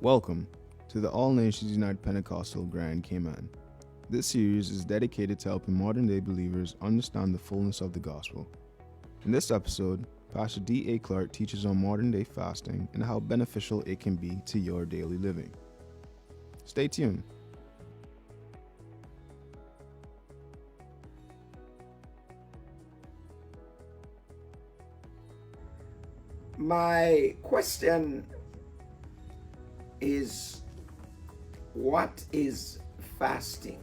Welcome to the All Nations United Pentecostal Grand Cayman. This series is dedicated to helping modern-day believers understand the fullness of the gospel. In this episode, Pastor D.A Clarke teaches on modern-day fasting and how beneficial it can be to your daily living. Stay tuned. My question is, what is fasting?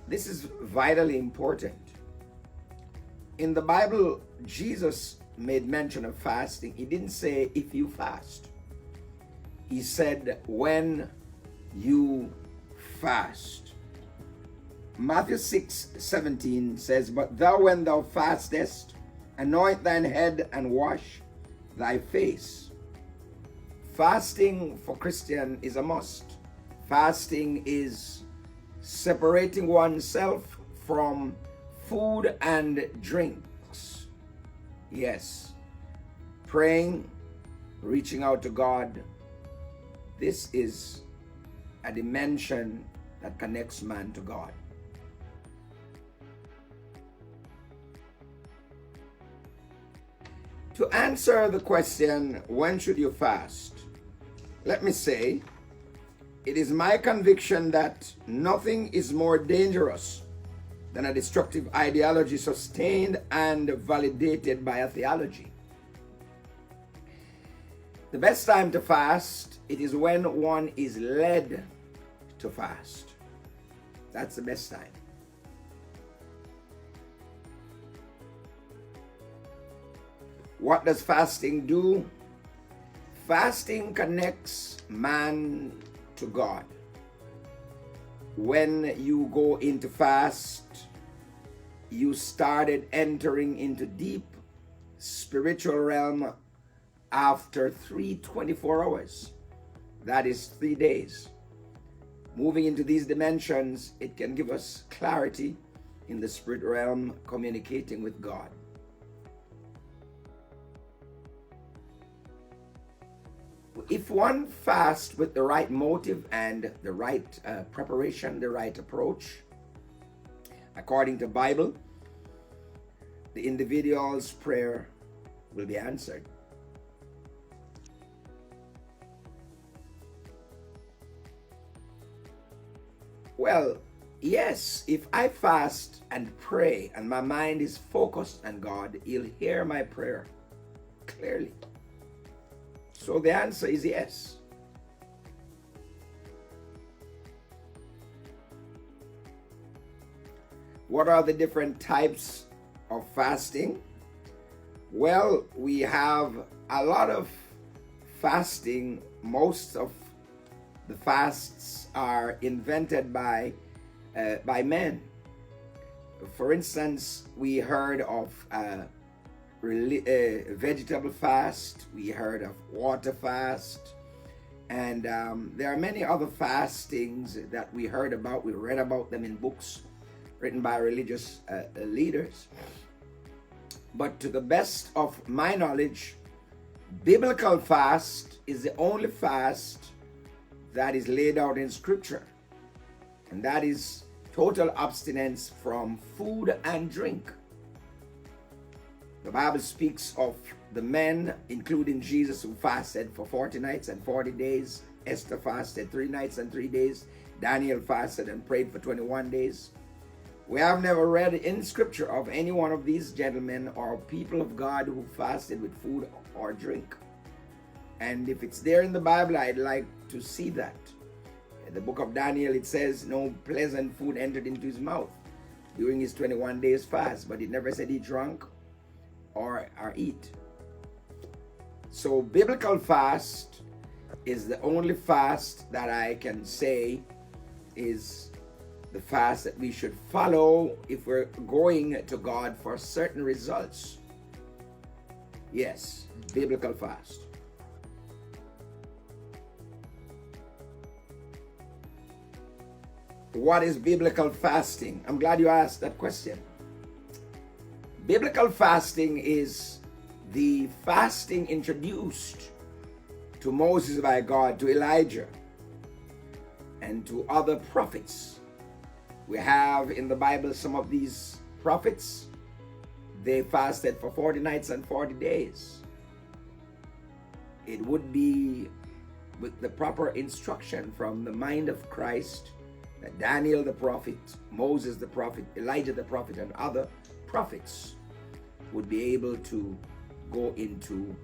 This is vitally important. In the Bible, Jesus made mention of fasting. He didn't say if you fast. He said when you fast. Matthew 6:17 says, "But thou when thou fastest, anoint thine head and wash thy face." Fasting for Christian is a must. Fasting is separating oneself from food and drinks. Yes. Praying, reaching out to God. This is a dimension that connects man to God. To answer the question, when should you fast? Let me say, it is my conviction that nothing is more dangerous than a destructive ideology sustained and validated by a theology. The best time to fast, it is when one is led to fast. That's the best time. What does fasting do? Fasting connects man to God. When you go into fast, you started entering into deep spiritual realm after 324 hours. That is 3 days. Moving into these dimensions, it can give us clarity in the spirit realm, communicating with God. If one fasts with the right motive and the right preparation, the right approach, according to Bible, the individual's prayer will be answered. Well, yes, if I fast and pray and my mind is focused on God, He'll hear my prayer clearly. So the answer is yes. What are the different types of fasting? Well, we have a lot of fasting. Most of the fasts are invented by men. For instance, we heard of vegetable fast, we heard of water fast, and there are many other fastings that we heard about. We read about them in books written by religious leaders. But to the best of my knowledge, biblical fast is the only fast that is laid out in Scripture, and that is total abstinence from food and drink. The Bible speaks of the men, including Jesus, who fasted for 40 nights and 40 days. Esther fasted 3 nights and 3 days. Daniel fasted and prayed for 21 days. We have never read in Scripture of any one of these gentlemen or people of God who fasted with food or drink. And if it's there in the Bible, I'd like to see that. In the book of Daniel, it says no pleasant food entered into his mouth during his 21 days fast, but it never said he drank or eat. So biblical fast is the only fast that I can say is the fast that we should follow if we're going to God for certain results. Yes, biblical fast. What is biblical fasting? I'm glad you asked that question. Biblical fasting is the fasting introduced to Moses by God, to Elijah, and to other prophets. We have in the Bible some of these prophets. They fasted for 40 nights and 40 days. It would be with the proper instruction from the mind of Christ that Daniel the prophet, Moses the prophet, Elijah the prophet, and other prophets would be able to go into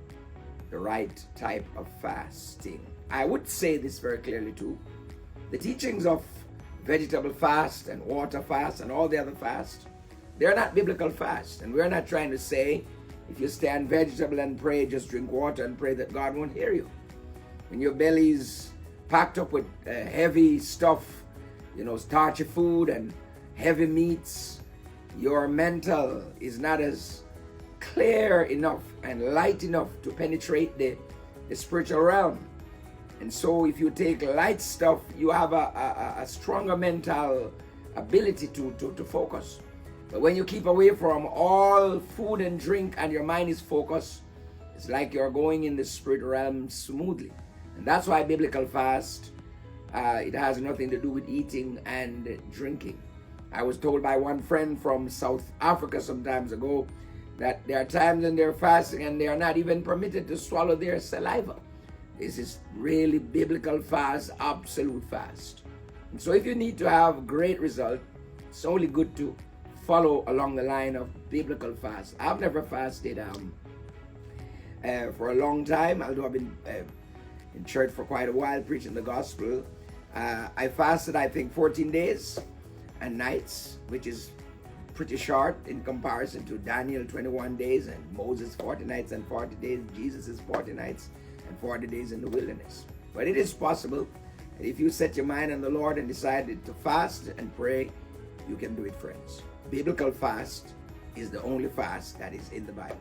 the right type of fasting. I would say this very clearly too. The teachings of vegetable fast and water fast and all the other fasts, they're not biblical fast. And we're not trying to say if you stand vegetable and pray, just drink water and pray that God won't hear you. When your belly's packed up with heavy stuff, starchy food and heavy meats, your mental is not as clear enough and light enough to penetrate the spiritual realm. And so if you take light stuff, you have a stronger mental ability to focus. But when you keep away from all food and drink and your mind is focused, it's like you're going in the spirit realm smoothly. And that's why biblical fast, it has nothing to do with eating and drinking. I was told by one friend from South Africa some times ago that there are times when they're fasting and they are not even permitted to swallow their saliva. This is really biblical fast, absolute fast. And so if you need to have great result, it's only good to follow along the line of biblical fast. I've never fasted for a long time, although I've been in church for quite a while preaching the gospel. I fasted, I think, 14 days and nights, which is pretty short in comparison to Daniel 21 days and Moses 40 nights and 40 days. Jesus is 40 nights and 40 days in the wilderness. But it is possible that if you set your mind on the Lord and decided to fast and pray, you can do it, friends. Biblical fast is the only fast that is in the Bible.